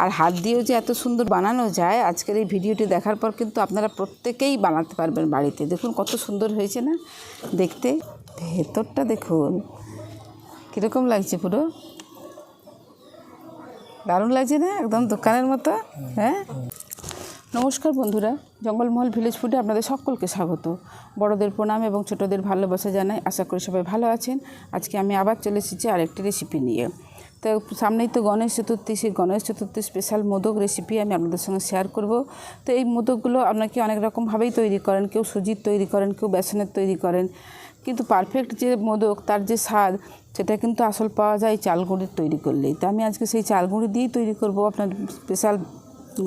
আর হাত দিয়েও যে এত সুন্দর বানানো যায়, আজকের এই ভিডিওটি দেখার পর কিন্তু আপনারা প্রত্যেকেই বানাতে পারবেন বাড়িতে। দেখুন কত সুন্দর হয়েছে না দেখতে, ভেতরটা দেখুন কীরকম লাগছে, পুরো দারুণ লাগছে না, একদম দোকানের মতো। হ্যাঁ, নমস্কার বন্ধুরা, জঙ্গলমহল ভিলেজ ফুডে আপনাদের সকলকে স্বাগত। বড়দের প্রণাম এবং ছোটদের ভালোবাসা জানাই। আশা করি সবাই ভালো আছেন। আজকে আমি আবার চলে এসেছি আরেকটি রেসিপি নিয়ে। তো সামনেই তো গণেশ চতুর্থী, সেই গণেশ চতুর্থীর স্পেশাল মোদক রেসিপি আমি আপনাদের সঙ্গে শেয়ার করব। তো এই মোদকগুলো আপনাকে অনেক রকমভাবেই তৈরি করেন, কেউ সুজির তৈরি করেন, কেউ বেসনের তৈরি করেন, কিন্তু পারফেক্ট যে মোদক, তার যে স্বাদ, সেটা কিন্তু আসল পাওয়া যায় চাল গুঁড়ির তৈরি করলেই। তো আমি আজকে সেই চাল গুঁড়ি দিয়েই তৈরি করব আপনার স্পেশাল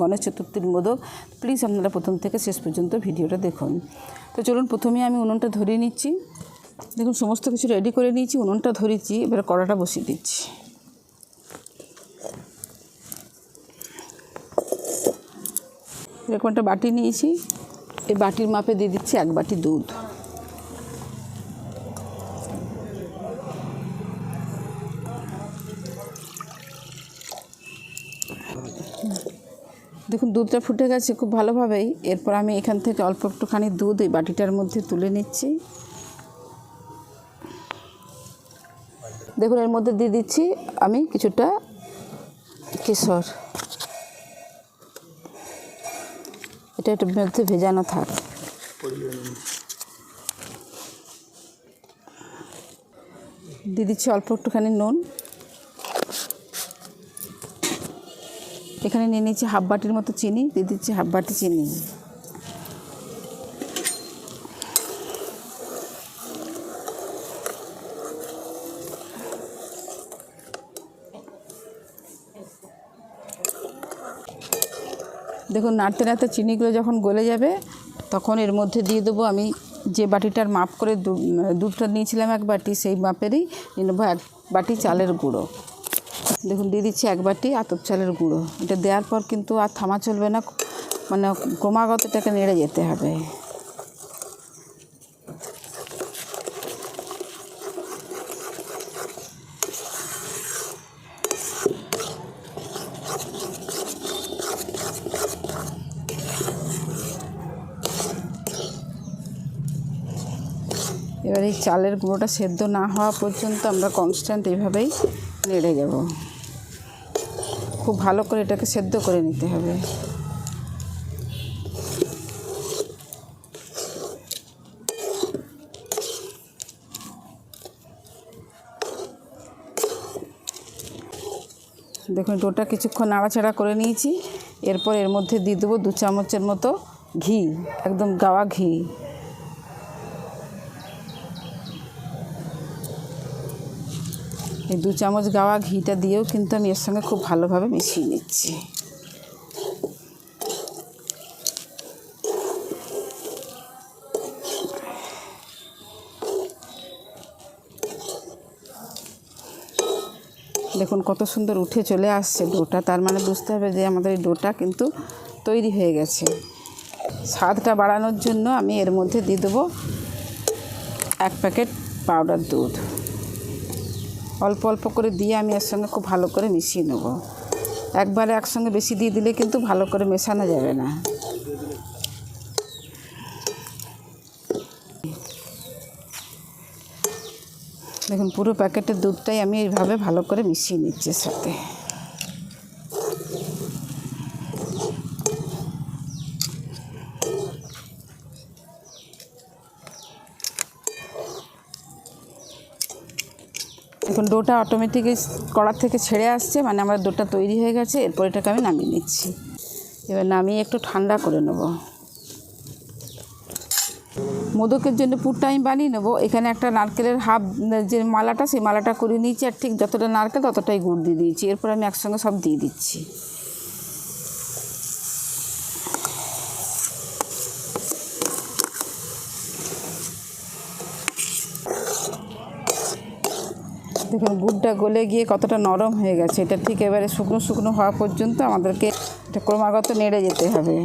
গণেশ চতুর্থীর মোদক। প্লিজ আপনারা প্রথম থেকে শেষ পর্যন্ত ভিডিওটা দেখুন। তো চলুন, প্রথমে আমি উনুনটা ধরিয়ে নিচ্ছি। দেখুন সমস্ত কিছু রেডি করে নিয়েছি, উনুনটা ধরেছি, এবার কড়াটা বসিয়ে দিচ্ছি। এরকম একটা বাটি নিয়েছি, এই বাটির মাপে দিয়ে দিচ্ছি 1 বাটি দুধ। দেখুন দুধটা ফুটে গেছে খুব ভালোভাবেই। এরপর আমি এখান থেকে অল্প একটুখানি দুধ এই বাটিটার মধ্যে তুলে নিচ্ছি। দেখুন এর মধ্যে দিয়ে দিচ্ছি আমি কিছুটা কেশর, এটা একটু মধ্যে ভেজানো থাক। দিয়ে দিচ্ছি অল্প একটুখানি নুন। এখানে নিয়ে নিচ্ছি 1/2 বাটির মতো চিনি, দিয়ে দিচ্ছি 1/2 বাটি চিনি। দেখুন নাড়তে নাড়তে চিনিগুলো যখন গলে যাবে, তখন এর মধ্যে দিয়ে দেবো আমি যে বাটিটার মাপ করে দুধটা নিয়েছিলাম 1 বাটি, সেই মাপেরই নিয়ে নেবো 1 বাটি চালের গুঁড়ো। দেখুন দিয়ে দিচ্ছি 1 বাটি আতপ চালের গুঁড়ো। এটা দেওয়ার পর কিন্তু আর থামা চলবে না, মানে ক্রমাগত এটাকে নেড়ে যেতে হবে। এবার এই চালের গুঁড়োটা সেদ্ধ না হওয়া পর্যন্ত আমরা কনস্ট্যান্ট এইভাবেই নেড়ে যাব। খুব ভালো করে এটাকে সেদ্ধ করে নিতে হবে। দেখুন ডোটা কিছুক্ষণ নাড়াচাড়া করে নিয়েছি। এরপর এর মধ্যে দিয়ে দেবো 2 চামচের মতো ঘি, একদম গাওয়া ঘি। এই 2 চামচ গাওয়া ঘিটা দিয়েও কিন্তু আমি এর সঙ্গে খুব ভালোভাবে মিশিয়ে নিচ্ছি। দেখুন কত সুন্দর উঠে চলে আসছে ডোটা, তার মানে বুঝতে হবে যে আমাদের এই ডোটা কিন্তু তৈরি হয়ে গেছে। স্বাদটা বাড়ানোর জন্য আমি এর মধ্যে দিয়ে দেবো 1 প্যাকেট পাউডার দুধ। অল্প অল্প করে দিয়ে আমি এর সঙ্গে খুব ভালো করে মিশিয়ে নেব। একবারে একসঙ্গে বেশি দিয়ে দিলে কিন্তু ভালো করে মেশানো যাবে না। দেখুন পুরো প্যাকেটের দুধটাই আমি এইভাবে ভালো করে মিশিয়ে নিচ্ছি এর সাথে। এখন ডোটা অটোমেটিকই কড়া থেকে ছেড়ে আসছে, মানে আমার ডোটা তৈরি হয়ে গেছে। এরপর এটাকে আমি নামিয়ে নিচ্ছি। এবার নামিয়ে একটু ঠান্ডা করে নেব। মোদকের জন্য পুরটা আমি বানিয়ে নেবো। এখানে একটা নারকেলের হাফ যে মালাটা, সেই মালাটা করে নিয়েছি, আর ঠিক যতটা নারকেল ততটাই গুড় দিয়ে দিয়েছি। এরপর আমি একসঙ্গে সব দিয়ে দিচ্ছি। দেখুন গুড়টা গলে গিয়ে কতটা নরম হয়ে গেছে। এটা ঠিক এবারে শুকনো শুকনো হওয়া পর্যন্ত আমাদেরকে এটা ক্রমাগত নেড়ে যেতে হবে।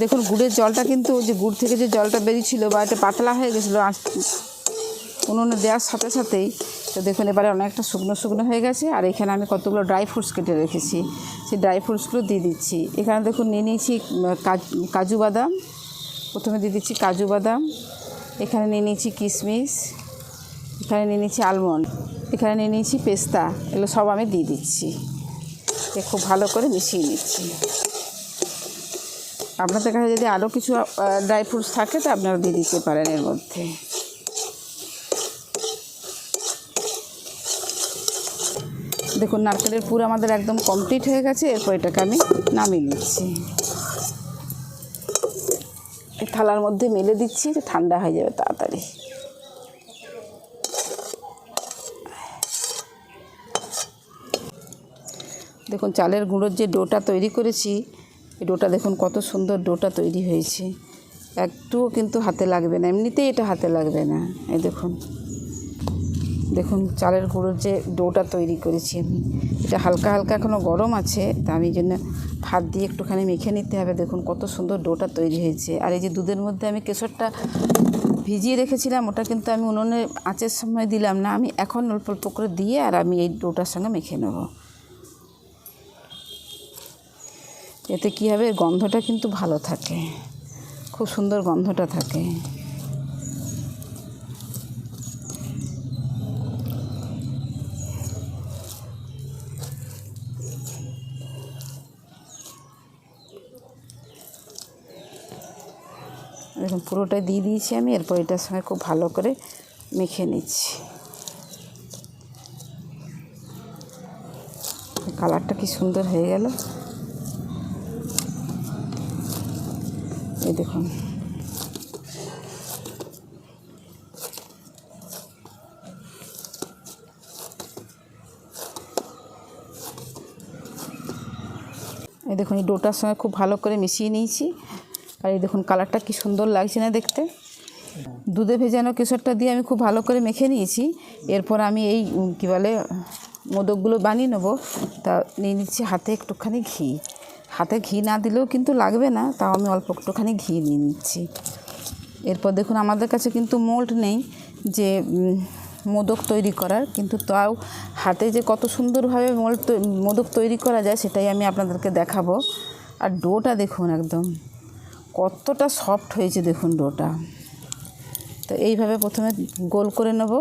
দেখুন গুড়ের জলটা কিন্তু যে গুড় থেকে যে জলটা বেরিয়েছিল বা এটা পাতলা হয়ে গেছিলো উনুনে দেওয়ার সাথে সাথেই, তো দেখুন এবারে অনেকটা শুকনো শুকনো হয়ে গেছে। আর এখানে আমি কতগুলো ড্রাই ফ্রুটস কেটে রেখেছি, সেই ড্রাই ফ্রুটসগুলো দিয়ে দিচ্ছি। এখানে দেখুন নিয়ে নিয়েছি কাজু বাদাম, প্রথমে দিয়ে দিচ্ছি কাজু বাদাম, এখানে নিয়ে নিয়েছি কিশমিশ, এখানে নিয়ে নিয়েছি আলমন্ড, এখানে নিয়ে নিয়েছি পেস্তা, এগুলো সব আমি দিয়ে দিচ্ছি। খুব ভালো করে মিশিয়ে নিচ্ছি। আপনাদের কাছে যদি আরও কিছু ড্রাই ফ্রুটস থাকে তো আপনারা দিয়ে দিতে পারেন এর মধ্যে। দেখুন নারকেলের পুর আমাদের একদম কমপ্লিট হয়ে গেছে। এরপর এটাকে আমি নামিয়ে নিচ্ছি, এই থালার মধ্যে মেলে দিচ্ছি, যে ঠান্ডা হয়ে যাবে তাড়াতাড়ি। দেখুন চালের গুঁড়োর যে ডোটা তৈরি করেছি, এই ডোটা দেখুন কত সুন্দর ডোটা তৈরি হয়েছে, একটুও কিন্তু হাতে লাগবে না, এমনিতেই এটা হাতে লাগবে না। এই দেখুন দেখুন চালের গুঁড়োর যে ডোটা তৈরি করেছি আমি, এটা হালকা হালকা এখনও গরম আছে, তা আমি জন্য হাত দিয়ে একটুখানি মেখে নিতে হবে। দেখুন কত সুন্দর ডোটা তৈরি হয়েছে। আর এই যে দুধের মধ্যে আমি কেশরটা ভিজিয়ে রেখেছিলাম, ওটা কিন্তু আমি উনুনে আঁচের সময় দিলাম না, আমি এখন অল্প অল্প করে দিয়ে আর আমি এই ডোটার সঙ্গে মেখে নেব। এতে কী হবে, গন্ধটা কিন্তু ভালো থাকে, খুব সুন্দর গন্ধটা থাকে। দেখুন পুরোটাই দিয়ে দিয়েছি আমি। এরপর এটার সঙ্গে খুব ভালো করে মেখে নিচ্ছি। কালারটা কি সুন্দর হয়ে গেল, এই দেখুন। এই দেখুন এই ডোটার সঙ্গে খুব ভালো করে মিশিয়ে নিয়েছি। আর এই দেখুন কালারটা কি সুন্দর লাগছে না দেখতে। দুধে ভেজানো কেশরটা দিয়ে আমি খুব ভালো করে মেখে নিয়েছি। এরপর আমি এই কী বলে মোদকগুলো বানিয়ে নেবো। তা নিয়ে নিচ্ছি হাতে একটুখানি ঘি। হাতে ঘি না দিলেও কিন্তু লাগবে না, তাও আমি অল্প একটুখানি ঘি নিয়ে নিচ্ছি। এরপর দেখুন আমাদের কাছে কিন্তু মোল্ড নেই যে মোদক তৈরি করার, কিন্তু তাও হাতে যে কত সুন্দরভাবে মোদক তৈরি করা যায় সেটাই আমি আপনাদেরকে দেখাবো। আর ডোটা দেখুন একদম কতটা সফট হয়েছে, দেখুন ডোটা। তো এইভাবে প্রথমে গোল করে নেব,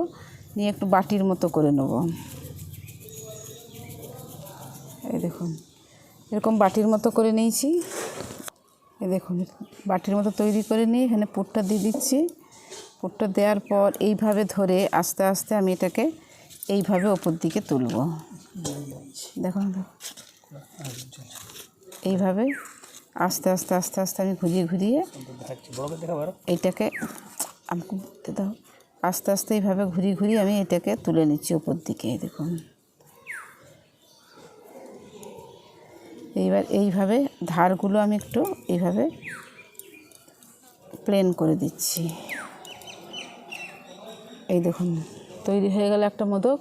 নিয়ে একটু বাটির মতো করে নেব। এই দেখুন এরকম বাটির মতো করে নিয়েছি। এই দেখুন বাটির মতো তৈরি করে নিয়ে এখানে পুরটা দিয়ে দিচ্ছি। পুরটা দেওয়ার পর এইভাবে ধরে আস্তে আস্তে আমি এটাকে এইভাবে ওপর দিকে তুলব। দেখুন এইভাবে আস্তে আস্তে আস্তে আস্তে আমি ঘুরিয়ে ঘুরিয়ে এইটাকে আমাকে বলতে দাও, আস্তে আস্তে এইভাবে ঘুরিয়ে ঘুরিয়ে আমি এটাকে তুলে নিচ্ছি ওপর দিকে। দেখুন এইবার এইভাবে ধারগুলো আমি একটু এইভাবে প্লেন করে দিচ্ছি। এই দেখুন তৈরি হয়ে গেল একটা মোদক।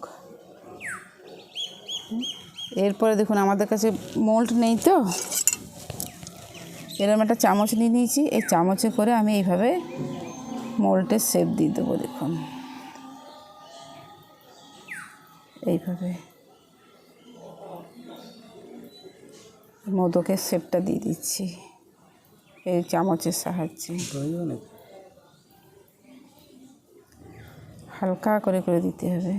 এরপরে দেখুন আমাদের কাছে মোল্ড নেই, তো এরকম একটা চামচ নিয়ে নিয়েছি। এই চামচে করে আমি এইভাবে মোল্ডের শেপ দিয়ে দেবো। দেখুন এইভাবে মোদকের শেপটা দিয়ে দিচ্ছি এই চামচের সাহায্যে। হালকা করে করে দিতে হবে।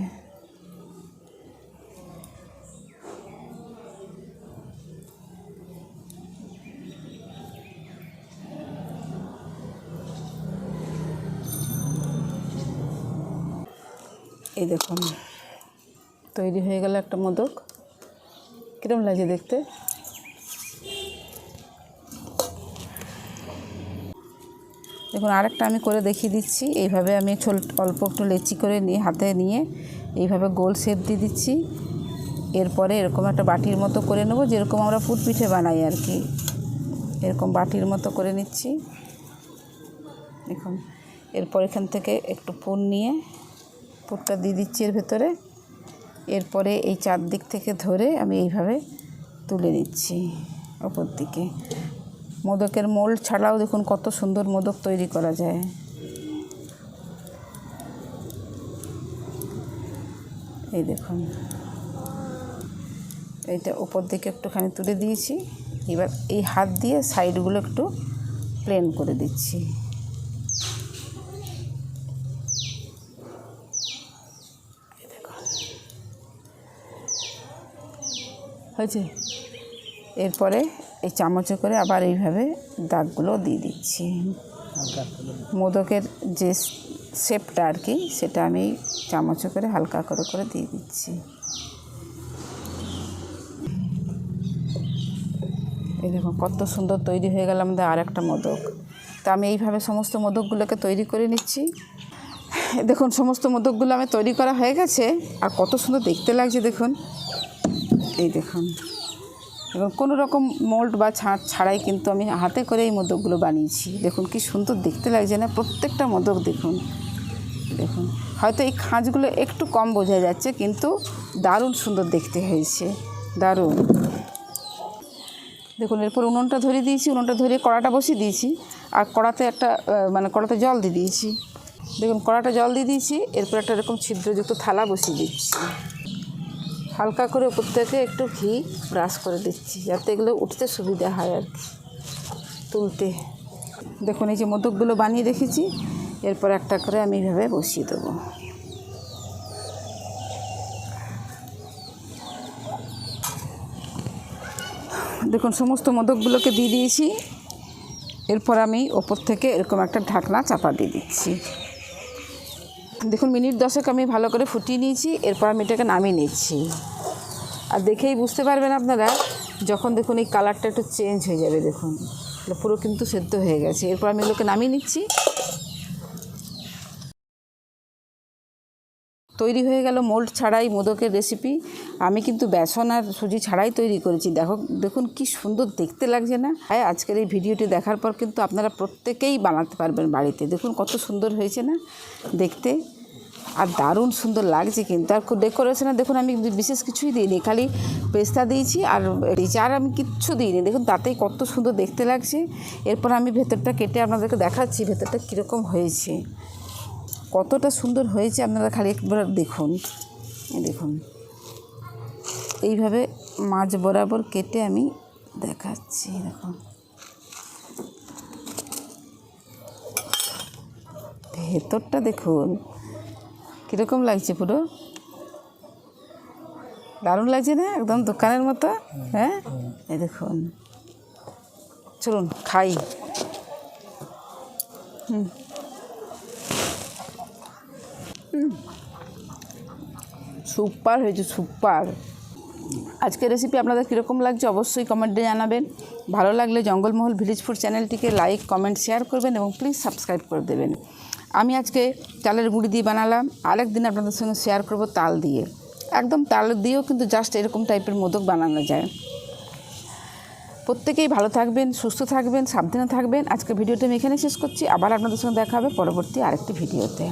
এই দেখুন তৈরি হয়ে গেল একটা মোদক। কীরকম লাগছে দেখতে? দেখুন আরেকটা আমি করে দেখিয়ে দিচ্ছি। এইভাবে আমি অল্প একটু লেচি করে নিয়ে হাতে নিয়ে এইভাবে গোল শেপ দিয়ে দিচ্ছি। এরপরে এরকম একটা বাটির মতো করে নেব, যেরকম আমরা পুর পিঠে বানাই আর কি, এরকম বাটির মতো করে নিচ্ছি। দেখুন এরপর এখান থেকে একটু পুর নিয়ে পুরটা দিয়ে দিচ্ছি এর ভেতরে। এরপরে এই চারদিক থেকে ধরে আমি এইভাবে তুলে নিচ্ছি ওপর দিকে। মোদকের মোল্ড ছাড়াও দেখুন কত সুন্দর মোদক তৈরি করা যায়। এই দেখুন, এইটা উপর দিকে একটুখানি তুলে দিয়েছি। এবার এই হাত দিয়ে সাইডগুলো একটু প্লেন করে দিচ্ছি। হয়েছে। এরপরে এই চামচে করে আবার এইভাবে দাগগুলো দিয়ে দিচ্ছি। মোদকের যে শেপটা আর কি, সেটা আমি চামচে করে হালকা করে করে দিয়ে দিচ্ছি। এই দেখুন কত সুন্দর তৈরি হয়ে গেল আমাদের আর একটা মোদক। তা আমি এইভাবে সমস্ত মোদকগুলোকে তৈরি করে নিচ্ছি। দেখুন সমস্ত মোদকগুলো আমি তৈরি করা হয়ে গেছে, আর কত সুন্দর দেখতে লাগছে দেখুন। এই দেখুন, এবং কোনো রকম মোল্ড বা ছাঁচ ছাড়াই কিন্তু আমি হাতে করে এই মোদকগুলো বানিয়েছি। দেখুন কি সুন্দর দেখতে লাগছে না প্রত্যেকটা মোদক। দেখুন দেখুন, হয়তো এই খাঁজগুলো একটু কম বোঝা যাচ্ছে, কিন্তু দারুণ সুন্দর দেখতে হয়েছে, দারুণ। দেখুন এরপর উনুনটা ধরিয়ে দিয়েছি, উনুনটা ধরিয়ে কড়াটা বসিয়ে দিয়েছি, আর কড়াতে একটা কড়াতে জল দিয়ে দিয়েছি। দেখুন কড়াটা জল দিয়ে দিয়েছি। এরপর একটা এরকম ছিদ্রযুক্ত থালা বসিয়ে দিচ্ছি। হালকা করে উপর থেকে একটু ঘি ব্রাশ করে দিচ্ছি, যাতে এগুলো উঠতে সুবিধা হয় আর কি, তুলতে। দেখুন এই যে মোদকগুলো বানিয়ে রেখেছি, এরপর একটা করে আমি এইভাবে বসিয়ে দেবো। দেখুন সমস্ত মোদকগুলোকে দিয়ে দিয়েছি। এরপর আমি ওপর থেকে এরকম একটা ঢাকনা চাপা দিয়ে দিচ্ছি। দেখুন মিনিট 10 আমি ভালো করে ফুটিয়ে নিয়েছি। এরপর আমি এটাকে নামিয়ে নিচ্ছি। আর দেখেই বুঝতে পারবেন আপনারা, যখন দেখুন এই কালারটা একটু চেঞ্জ হয়ে যাবে, দেখুন পুরো কিন্তু সেদ্ধ হয়ে গেছে। এরপর আমি এগুলোকে নামিয়ে নিচ্ছি। তৈরি হয়ে গেল মোল্ড ছাড়াই মোদকের রেসিপি। আমি কিন্তু বেসন আর সুজি ছাড়াই তৈরি করেছি। দেখুন কি সুন্দর দেখতে লাগছে না? হ্যাঁ, আজকের এই ভিডিওটি দেখার পর কিন্তু আপনারা প্রত্যেকেই বানাতে পারবেন বাড়িতে। দেখুন কত সুন্দর হয়েছে না দেখতে, আর দারুণ সুন্দর লাগছে কিন্তু। আর ডেকোরেশনে দেখুন আমি বিশেষ কিছুই দিইনি, খালি পেস্তা দিয়েছি আর আমি কিচ্ছু দিইনি। দেখুন তাতেই কত সুন্দর দেখতে লাগছে। এরপর আমি ভেতরটা কেটে আপনাদেরকে দেখাচ্ছি ভেতরটা কীরকম হয়েছে, কতটা সুন্দর হয়েছে। আপনারা খালি একবার দেখুন। দেখুন এইভাবে মাঝ বরাবর কেটে আমি দেখাচ্ছি। দেখুন ভেতরটা দেখুন কীরকম লাগছে, পুরো দারুণ লাগছে না? একদম দোকানের মতো। হ্যাঁ, এই দেখুন, চলুন খাই। সুপার হয়েছে, সুপার। আজকের রেসিপি আপনাদের কীরকম লাগছে অবশ্যই কমেন্টে জানাবেন। ভালো লাগলে জঙ্গলমহল ভিলেজ ফুড চ্যানেলটিকে লাইক, কমেন্ট, শেয়ার করবেন এবং প্লিজ সাবস্ক্রাইব করে দেবেন। আমি আজকে চালের গুঁড়ি দিয়ে বানালাম, আরেকদিন আপনাদের সঙ্গে শেয়ার করব তাল দিয়ে। একদম তাল দিয়েও কিন্তু জাস্ট এরকম টাইপের মোদক বানানো যায়। প্রত্যেকেই ভালো থাকবেন, সুস্থ থাকবেন, সাবধানে থাকবেন। আজকের ভিডিওটা আমি এখানে শেষ করছি। আবার আপনাদের সঙ্গে দেখা হবে পরবর্তী আরেকটি ভিডিওতে।